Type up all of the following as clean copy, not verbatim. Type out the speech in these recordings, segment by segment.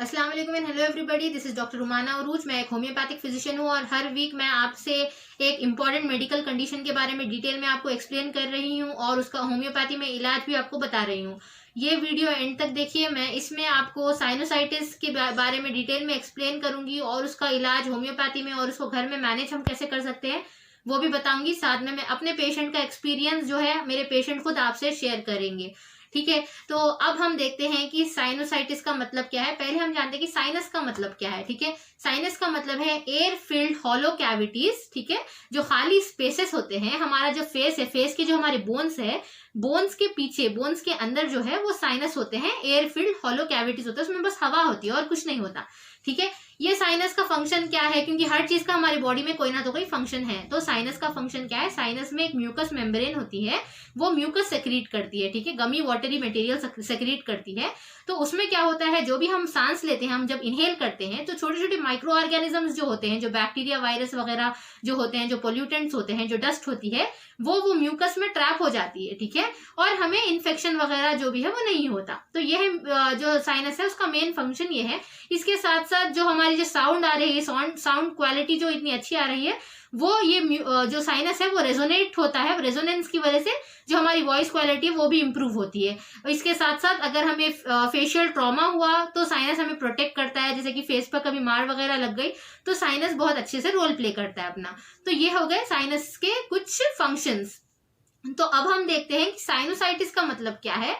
अस्सलाम वालेकुम and hello everybody, this is doctor Rumana Urooj. मैं एक होम्योपैथिक फिजिशियन हूँ और हर वीक मैं आपसे एक इम्पॉर्टेंट मेडिकल कंडीशन के बारे में डिटेल में आपको एक्सप्लेन कर रही हूँ और उसका होम्योपैथी में इलाज भी आपको बता रही हूँ। ये वीडियो एंड तक देखिए। मैं इसमें आपको साइनोसाइटिस के बारे में डिटेल में एक्सप्लेन करूंगी और उसका इलाज होम्योपैथी में और उसको घर में मैनेज हम कैसे कर सकते हैं वो भी बताऊंगी। साथ में मैं अपने पेशेंट का एक्सपीरियंस जो है मेरे पेशेंट खुद आपसे शेयर करेंगे। ठीक है, तो अब हम देखते हैं कि साइनोसाइटिस का मतलब क्या है। पहले हम जानते हैं कि साइनस का मतलब क्या है। ठीक है, साइनस का मतलब है एयर फिल्ड हॉलो कैविटीज। ठीक है, जो खाली स्पेसेस होते हैं। हमारा जो फेस है, फेस के जो हमारे बोन्स है, बोन्स के पीछे, बोन्स के अंदर जो है वो साइनस होते हैं, एयर फिल्ड हॉलो कैविटीज होते हैं, उसमें बस हवा होती है और कुछ नहीं होता। ठीक है, ये साइनस का फंक्शन क्या है, क्योंकि हर चीज का हमारी बॉडी में कोई ना तो कोई फंक्शन है। तो साइनस का फंक्शन क्या है, साइनस में एक म्यूकस मेम्ब्रेन होती है, वो म्यूकस सेक्रीट करती है। ठीक है, गमी वाटरी मटेरियल सेक्रीट करती है। तो उसमें क्या होता है, जो भी हम सांस लेते हैं, हम जब इनहेल करते हैं तो छोटे छोटे माइक्रो ऑर्गेनिजम्स जो होते हैं, जो बैक्टीरिया वायरस वगैरह जो होते हैं, जो पोल्यूटेंट्स होते हैं, जो डस्ट होती है, वो म्यूकस में ट्रैप हो जाती है। ठीक है, और हमें इन्फेक्शन वगैरह जो भी है वो नहीं होता। तो यह जो साइनस है उसका मेन फंक्शन ये है। इसके साथ साथ जो हमारी जो साउंड आ रही है, साउंड क्वालिटी जो इतनी अच्छी आ रही है, वो ये जो साइनस है वो रेजोनेट होता है। रेजोनेंस की वजह से जो हमारी वॉइस क्वालिटी है वो भी इंप्रूव होती है। इसके साथ साथ अगर हमें फेशियल ट्रॉमा हुआ तो साइनस हमें प्रोटेक्ट करता है। जैसे कि फेस पर कभी मार वगैरह लग गई तो साइनस बहुत अच्छे से रोल प्ले करता है अपना। तो ये हो गए साइनस के कुछ फंक्शंस। तो अब हम देखते हैं कि साइनोसाइटिस का मतलब क्या है।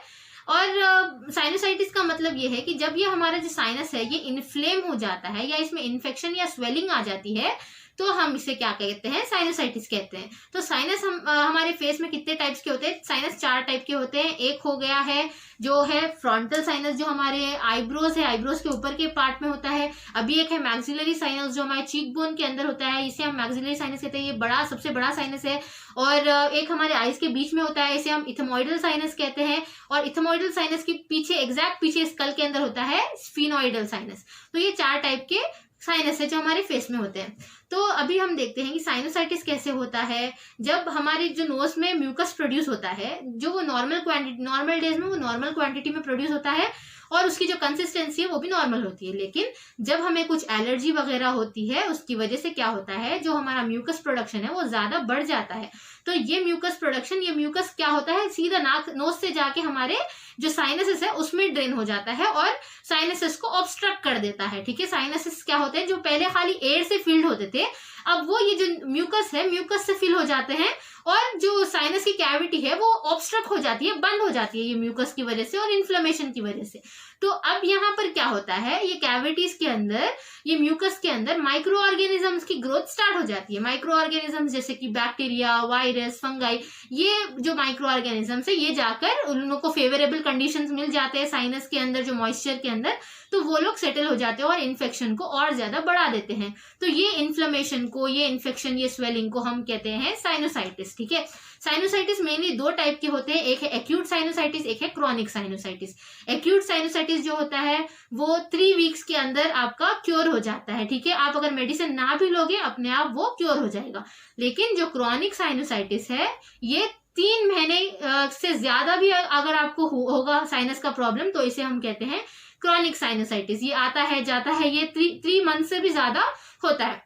और साइनोसाइटिस का मतलब ये है कि जब ये हमारा जो साइनस है ये इन्फ्लेम हो जाता है या इसमें इन्फेक्शन या स्वेलिंग आ जाती है तो हम इसे क्या कहते हैं, साइनोसाइटिस कहते हैं। तो साइनस हमारे फेस में कितने टाइप्स के होते हैं, साइनस 4 टाइप के होते हैं। एक हो गया है जो है फ्रंटल साइनस, जो हमारे आईब्रोज है, आईब्रोज के ऊपर के पार्ट में होता है। अभी एक है मैक्सिलरी साइनस जो हमारे चीक बोन के अंदर होता है, इसे हम मैक्सिलरी साइनस कहते हैं। ये बड़ा, सबसे बड़ा साइनस है। और एक हमारे आईज के बीच में होता है, इसे हम इथमोइडल साइनस कहते हैं। और इथमोइडल साइनस के पीछे, एग्जैक्ट पीछे स्कल के अंदर होता है स्फीनोइडल साइनस। तो ये 4 टाइप के साइनस है जो हमारे फेस में होते हैं। तो अभी हम देखते हैं कि साइनोसाइटिस कैसे होता है। जब हमारी जो नोज में म्यूकस प्रोड्यूस होता है, जो वो नॉर्मल डेज में वो नॉर्मल क्वांटिटी में प्रोड्यूस होता है और उसकी जो कंसिस्टेंसी है वो भी नॉर्मल होती है। लेकिन जब हमें कुछ एलर्जी वगैरह होती है उसकी वजह से क्या होता है, जो हमारा म्यूकस प्रोडक्शन है वो ज्यादा बढ़ जाता है। तो ये म्यूकस प्रोडक्शन, ये म्यूकस क्या होता है, सीधा नाक नोज से जाके हमारे जो साइनसेस है उसमें ड्रेन हो जाता है और साइनसेस को ऑब्स्ट्रक्ट कर देता है। ठीक है, साइनसेस क्या होते हैं, जो पहले खाली एयर से फिल्ड होते थे, अब वो ये जो म्यूकस है, म्यूकस से फिल हो जाते हैं और जो साइनस की कैविटी है वो ऑब्स्ट्रक्ट हो जाती है, बंद हो जाती है, ये म्यूकस की वजह से और इन्फ्लेमेशन की वजह से। तो अब यहाँ पर क्या होता है, ये कैविटीज के अंदर, ये म्यूकस के अंदर माइक्रो ऑर्गेनिजम्स की ग्रोथ स्टार्ट हो जाती है। माइक्रो ऑर्गेनिजम्स जैसे कि बैक्टीरिया, वायरस, फंगाई, ये जो माइक्रो ऑर्गेनिजम्स है ये जाकर उन लोगों को फेवरेबल कंडीशंस मिल जाते हैं साइनस के अंदर, जो मॉइस्चर के अंदर, तो वो लोग सेटल हो जाते हैं और इन्फेक्शन को और ज्यादा बढ़ा देते हैं। तो ये इन्फ्लेमेशन को, ये इन्फेक्शन, ये स्वेलिंग को हम कहते हैं साइनोसाइटिस। ठीक है, साइनोसाइटिस मेनली 2 टाइप के होते हैं, एक है एक्यूट साइनोसाइटिस, एक है क्रॉनिक साइनोसाइटिस। एक्यूट साइनोसाइटिस जो होता है वो 3 वीक्स के अंदर आपका क्योर हो जाता है। ठीक है, आप अगर मेडिसिन ना भी लोगे अपने आप वो क्योर हो जाएगा। लेकिन जो क्रॉनिक साइनोसाइटिस है ये 3 महीने से ज्यादा भी अगर आपको होगा साइनस का प्रॉब्लम तो इसे हम कहते हैं क्रॉनिक साइनोसाइटिस। ये आता है जाता है, ये 3 मंथ से भी ज्यादा होता है,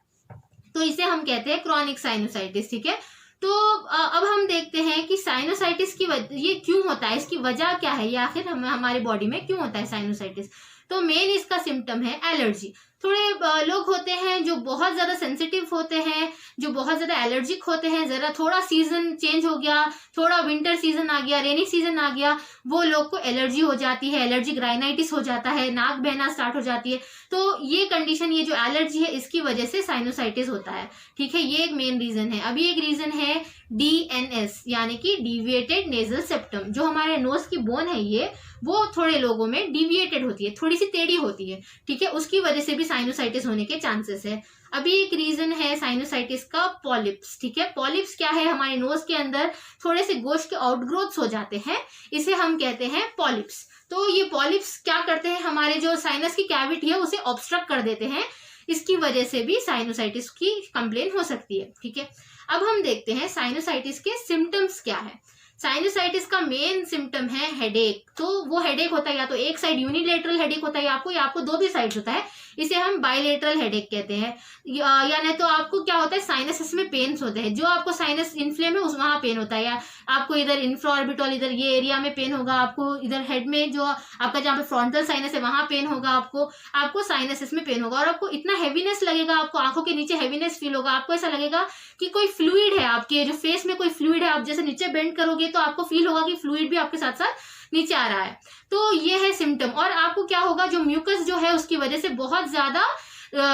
तो इसे हम कहते हैं क्रॉनिक साइनोसाइटिस। ठीक है, तो अब हम देखते हैं कि साइनोसाइटिस की ये क्यों होता है, इसकी वजह क्या है, या आखिर हमारी बॉडी में क्यों होता है साइनोसाइटिस। तो मेन इसका सिम्टम है एलर्जी। थोड़े लोग होते हैं जो बहुत ज्यादा सेंसिटिव होते हैं, जो बहुत ज्यादा एलर्जिक होते हैं। जरा थोड़ा सीजन चेंज हो गया, थोड़ा विंटर सीजन आ गया, रेनी सीजन आ गया, वो लोग को एलर्जी हो जाती है, एलर्जिक राइनाइटिस हो जाता है, नाक बहना स्टार्ट हो जाती है। तो ये कंडीशन, ये जो एलर्जी है इसकी वजह से साइनोसाइटिस होता है। ठीक है, ये एक मेन रीजन है। अभी एक रीजन है DNS, यानी कि डिविएटेड नेजल सेप्टम। जो हमारे नोज की बोन है ये, वो थोड़े लोगों में डिविएटेड होती है, थोड़ी सी टेढ़ी होती है। ठीक है, उसकी वजह से भी साइनोसाइटिस होने के चांसेस है। अभी एक रीजन है साइनोसाइटिस का पॉलिप्स। ठीक है, पॉलिप्स क्या है, हमारे नोज के अंदर थोड़े से गोश्त के आउटग्रोथ्स हो जाते हैं, इसे हम कहते हैं पॉलिप्स। तो ये पॉलिप्स क्या करते हैं, हमारे जो साइनस की कैविटी है उसे ऑब्स्ट्रक्ट कर देते हैं। इसकी वजह से भी साइनोसाइटिस की कंप्लेन हो सकती है। ठीक है, अब हम देखते हैं साइनोसाइटिस के सिम्टम्स क्या है। साइनोसाइटिस का मेन सिम्टम है हेडेक। तो वो हेडेक होता है या तो एक साइड यूनिलेटरल हेडेक होता है या आपको दो भी साइड्स होता है, इसे हम बाइलेटरल हेडेक कहते हैं। या नहीं तो आपको क्या होता है, साइनसेस में पेन्स होते हैं, जो आपको साइनस इन्फ्लेम है उस वहां पेन होता है, या आपको इधर इंफ्राऑर्बिटल इधर ये एरिया में पेन होगा, आपको इधर हेड में जो आपका जहाँ पे फ्रंटल साइनस है वहां पेन होगा, आपको साइनसेस में पेन होगा, और आपको इतना हैवीनेस लगेगा, आपको आंखों के नीचे हैवीनेस फील होगा, आपको ऐसा लगेगा कि कोई फ्लूइड है आपके जो फेस में, कोई फ्लूइड है, आप जैसे नीचे बेंड करोगे तो आपको फील होगा कि फ्लूइड भी आपके साथ साथ नीचे आ रहा है। तो ये है सिम्टम। और आपको क्या होगा, जो म्यूकस जो है उसकी वजह से बहुत ज्यादा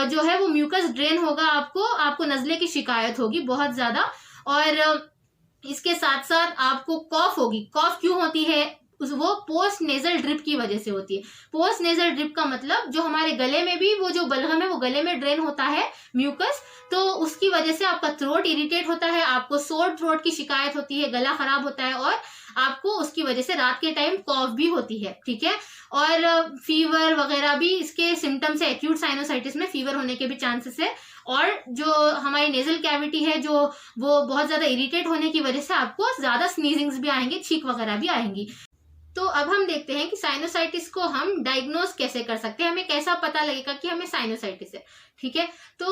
जो है वो म्यूकस ड्रेन होगा, आपको नजले की शिकायत होगी बहुत ज्यादा, और इसके साथ साथ आपको कॉफ होगी। कॉफ क्यों होती है, वो पोस्ट नेजल ड्रिप की वजह से होती है। पोस्ट नेजल ड्रिप का मतलब जो हमारे गले में भी वो जो बलगम है वो गले में ड्रेन होता है म्यूकस, तो उसकी वजह से आपका थ्रोट इरिटेट होता है, आपको सोर थ्रोट की शिकायत होती है, गला खराब होता है, और आपको उसकी वजह से रात के टाइम कॉफ भी होती है, ठीक है। और फीवर वगैरह भी इसके सिम्टम्स है। एक्यूट साइनोसाइटिस में फीवर होने के भी चांसेस है, और जो हमारी नेजल कैविटी है जो वो बहुत ज्यादा इरिटेट होने की वजह से आपको ज्यादा स्नीजिंग्स भी आएंगे, छींक वगैरह भी आएंगी। तो अब हम देखते हैं कि साइनोसाइटिस को हम डायग्नोज कैसे कर सकते हैं, हमें कैसा पता लगेगा कि हमें साइनोसाइटिस है, ठीक है। तो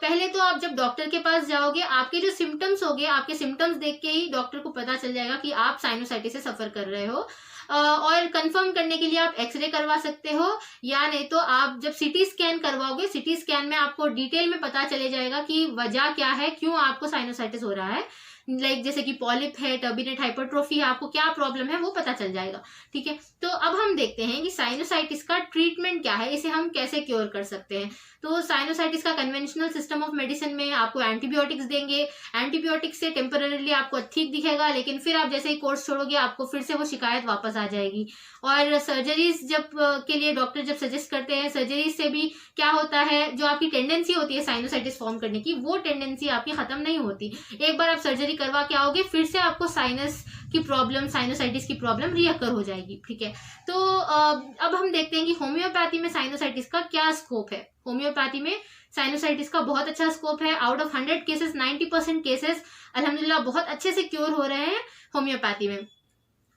पहले तो आप जब डॉक्टर के पास जाओगे, आपके जो सिम्टम्स होंगे, आपके सिम्टम्स देख के ही डॉक्टर को पता चल जाएगा कि आप साइनोसाइटिस से सफर कर रहे हो। और कंफर्म करने के लिए आप एक्सरे करवा सकते हो, या नहीं तो आप जब सीटी स्कैन करवाओगे, सीटी स्कैन में आपको डिटेल में पता चले जाएगा कि वजह क्या है, क्यों आपको साइनोसाइटिस हो रहा है। जैसे कि पॉलिप है, टर्बिनेट हाइपरट्रोफी है, आपको क्या प्रॉब्लम है वो पता चल जाएगा, ठीक है। तो अब हम देखते हैं कि साइनोसाइटिस का ट्रीटमेंट क्या है, इसे हम कैसे क्योर कर सकते हैं। तो साइनोसाइटिस का कन्वेंशनल सिस्टम ऑफ मेडिसिन में आपको एंटीबायोटिक्स देंगे। एंटीबायोटिक्स से टेम्पररीली आपको ठीक दिखेगा, लेकिन फिर आप जैसे ही कोर्स छोड़ोगे आपको फिर से वो शिकायत वापस आ जाएगी। और सर्जरीज के लिए डॉक्टर जब सजेस्ट करते हैं, सर्जरीज से भी क्या होता है, जो आपकी टेंडेंसी होती है साइनोसाइटिस फॉर्म करने की, वो टेंडेंसी आपकी खत्म नहीं होती। एक बार आप सर्जरी करवा के आओगे फिर से आपको साइनस की प्रॉब्लम, साइनोसाइटिस की प्रॉब्लम रिअकर हो जाएगी, ठीक है। तो अब हम देखते हैं कि होम्योपैथी में साइनोसाइटिस का क्या स्कोप है। होम्योपैथी में साइनोसाइटिस का बहुत अच्छा स्कोप है। आउट ऑफ 100 केसेस 90% केसेस अल्हम्दुलिल्लाह बहुत अच्छे से क्योर हो रहे हैं होम्योपैथी में।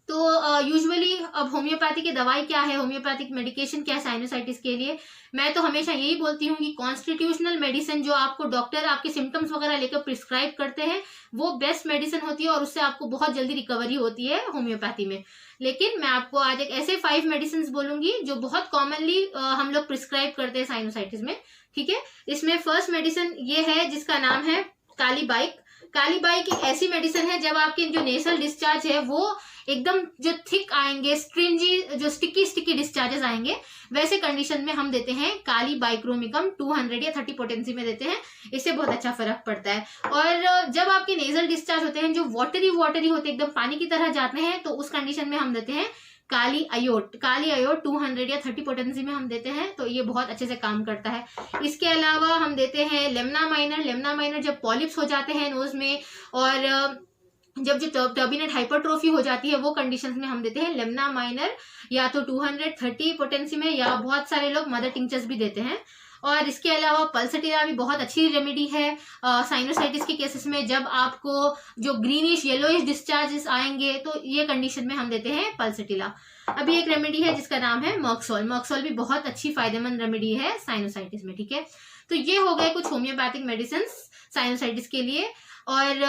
तो यूजुअली अब होम्योपैथी की दवाई क्या है, होम्योपैथिक मेडिकेशन क्या है साइनोसाइटिस के लिए, मैं तो हमेशा यही बोलती हूँ कि कॉन्स्टिट्यूशनल मेडिसिन जो आपको डॉक्टर आपके सिम्टम्स वगैरह लेकर प्रिस्क्राइब करते हैं वो बेस्ट मेडिसिन होती है, और उससे आपको बहुत जल्दी रिकवरी होती है होम्योपैथी में। लेकिन मैं आपको आज एक ऐसे 5 मेडिसिन बोलूंगी जो बहुत कॉमनली हम लोग प्रिस्क्राइब करते हैं साइनोसाइटिस में, ठीक है। इसमें फर्स्ट मेडिसिन ये है जिसका नाम है कालीबाइक। कालीबाइक एक ऐसी मेडिसिन है जब आपके जो नेसल डिस्चार्ज है वो एकदम जो थिक आएंगे, स्ट्रिंजी जो स्टिकी डिस्चार्जेस आएंगे, वैसे कंडीशन में हम देते हैं कालीबाइक्रोमिकम 200 या 30 पोटेंसी में देते हैं। इससे बहुत अच्छा फर्क पड़ता है। और जब आपके नेजल डिस्चार्ज होते हैं जो वाटरी होते हैं, एकदम पानी की तरह जाते हैं, तो उस कंडीशन में हम देते हैं काली अयोट 200 या 30 पोटेंसी में हम देते हैं, तो ये बहुत अच्छे से काम करता है। इसके अलावा हम देते हैं लेमना माइनर जब पॉलिप्स हो जाते हैं नोज में, और जब जो टर्बिनेट हाइपरट्रोफी हो जाती है वो कंडीशंस में हम देते हैं लेमना माइनर, या तो 230 पोटेंसी में, या बहुत सारे लोग मदर टिंचर्स भी देते हैं। और इसके अलावा पल्सटीरा भी बहुत अच्छी रेमेडी है साइनोसाइटिस के केसेस में। जब आपको जो ग्रीनिश येलोइश डिस्चार्जेस आएंगे तो ये कंडीशन में हम देते हैं पल्सटीरा। अभी एक रेमेडी है जिसका नाम है मॉक्सोल भी बहुत अच्छी फायदेमंद रेमेडी है साइनोसाइटिस में, ठीक है। तो ये हो गए कुछ होम्योपैथिक मेडिसिन साइनोसाइटिस के लिए। और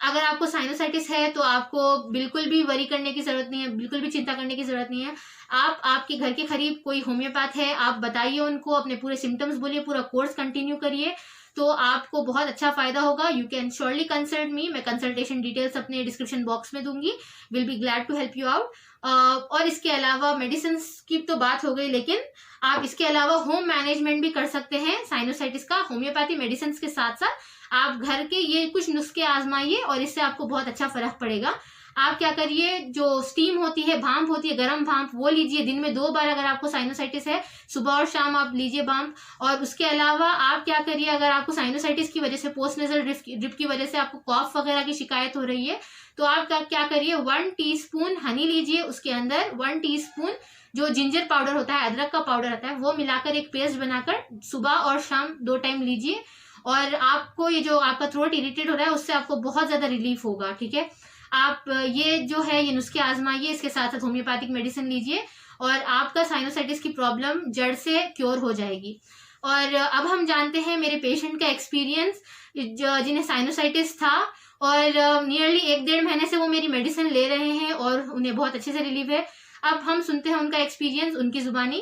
अगर आपको साइनोसाइटिस है तो आपको बिल्कुल भी वरी करने की जरूरत नहीं है, बिल्कुल भी चिंता करने की जरूरत नहीं है। आप आपके घर के करीब कोई होम्योपैथ है, आप बताइए उनको, अपने पूरे सिम्टम्स बोलिए, पूरा कोर्स कंटिन्यू करिए, तो आपको बहुत अच्छा फायदा होगा। You can surely consult me, मैं कंसल्टेशन डिटेल्स अपने डिस्क्रिप्शन बॉक्स में दूंगी। Will be glad to help you out. और इसके अलावा मेडिसिन की तो बात हो गई, लेकिन आप इसके अलावा होम मैनेजमेंट भी कर सकते हैं साइनोसाइटिस का। होम्योपैथी मेडिसिन के साथ साथ आप घर के ये कुछ नुस्खे आजमाइए और इससे आपको बहुत अच्छा फर्क पड़ेगा। आप क्या करिए, जो स्टीम होती है, भांप होती है, गर्म भांप, वो लीजिए दिन में 2 बार। अगर आपको साइनोसाइटिस है सुबह और शाम आप लीजिए भांप। और उसके अलावा आप क्या करिए, अगर आपको साइनोसाइटिस की वजह से, पोस्ट नेजल ड्रिप की वजह से आपको कॉफ वगैरह की शिकायत हो रही है, तो आप क्या करिए, 1 टीस्पून हनी लीजिए, उसके अंदर 1 टीस्पून जो जिंजर पाउडर होता है, अदरक का पाउडर होता है, वो मिलाकर एक पेस्ट बनाकर सुबह और शाम 2 टाइम लीजिए। और आपको ये जो आपका थ्रोट इरिटेट हो रहा है उससे आपको बहुत ज्यादा रिलीफ होगा, ठीक है। आप ये जो है ये नुस्खे आजमाइए, इसके साथ साथ होम्योपैथिक मेडिसिन लीजिए और आपका साइनोसाइटिस की प्रॉब्लम जड़ से क्योर हो जाएगी। और अब हम जानते हैं मेरे पेशेंट का एक्सपीरियंस, जिन्हें साइनोसाइटिस था और नियरली 1-1.5 महीने से वो मेरी मेडिसिन ले रहे हैं और उन्हें बहुत अच्छे से रिलीफ है। अब हम सुनते हैं उनका एक्सपीरियंस उनकी जुबानी।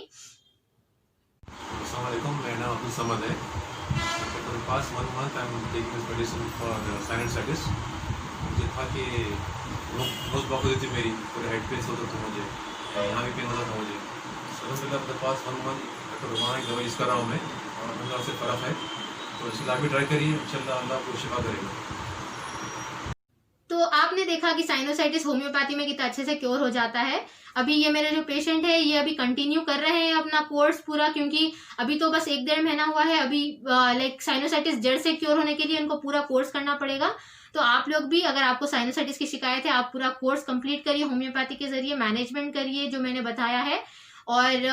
अस्सलाम वालेकुम, मेरा नाम अब्दुल समद है। For the past 1 month I am taking this medicine for sinusitis। मुझे था कि नोज ब्लॉक होती थी मेरी, पूरे हेड पेन होता था मुझे, यहाँ भी पेन होता था मुझे। अल्हम्दुलिल्लाह for the past 1 month doctor रुमाना की दवाई यूज़ कर रहा हूँ मैं और अल्हम्दुलिल्लाह से फ़र्क है। तो इंशाल्लाह आप भी ट्राई करिए, इंशाल्लाह अल्लाह आपको शिफा करेगा। तो आपने देखा कि साइनोसाइटिस होम्योपैथी में कितना अच्छे से क्योर हो जाता है। अभी ये मेरे जो पेशेंट है ये अभी कंटिन्यू कर रहे हैं अपना कोर्स पूरा, क्योंकि अभी तो बस 1-1.5 महीना हुआ है। अभी लाइक साइनोसाइटिस जड़ से क्योर होने के लिए इनको पूरा कोर्स करना पड़ेगा। तो आप लोग भी, अगर आपको साइनोसाइटिस की शिकायत है, आप पूरा कोर्स कंप्लीट करिए, होम्योपैथी के जरिए मैनेजमेंट करिए जो मैंने बताया है। और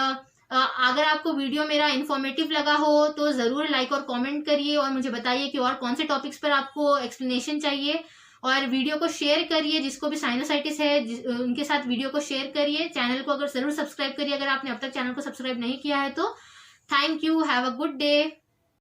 अगर आपको वीडियो मेरा इन्फॉर्मेटिव लगा हो तो ज़रूर लाइक और कमेंट करिए और मुझे बताइए कि और कौन से टॉपिक्स पर आपको एक्सप्लेनेशन चाहिए। और वीडियो को शेयर करिए, जिसको भी साइनोसाइटिस है उनके साथ वीडियो को शेयर करिए। चैनल को अगर ज़रूर सब्सक्राइब करिए अगर आपने अब तक चैनल को सब्सक्राइब नहीं किया है तो। Thank you, have a good day.